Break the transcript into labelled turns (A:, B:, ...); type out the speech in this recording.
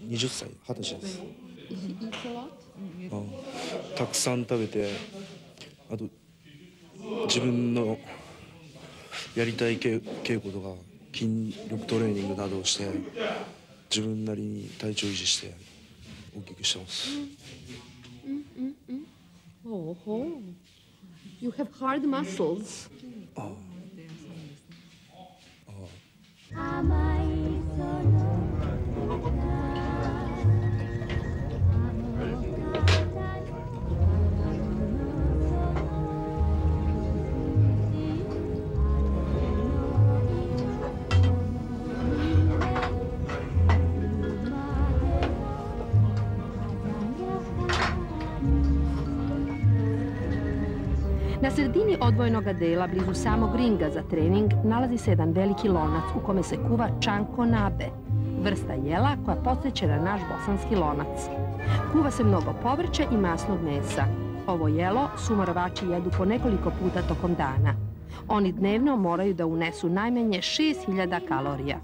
A: 20歳、20歳です。たくさん食べて、あと自分のやりたい稽古とか筋力トレーニングなどをして自分なりに体調維持して大きくしてます。
B: You have hard muscles. Na sredini odvojenog dela, blizu samog ringa za trening, nalazi se jedan veliki lonac u kome se kuva čanko nabe, vrsta jela koja podsjeća na naš bosanski lonac. Kuva se mnogo povrća i masnog mesa. Ovo jelo sumorovači jedu po nekoliko puta tokom dana. Oni dnevno moraju da unesu najmanje 6000 kalorija.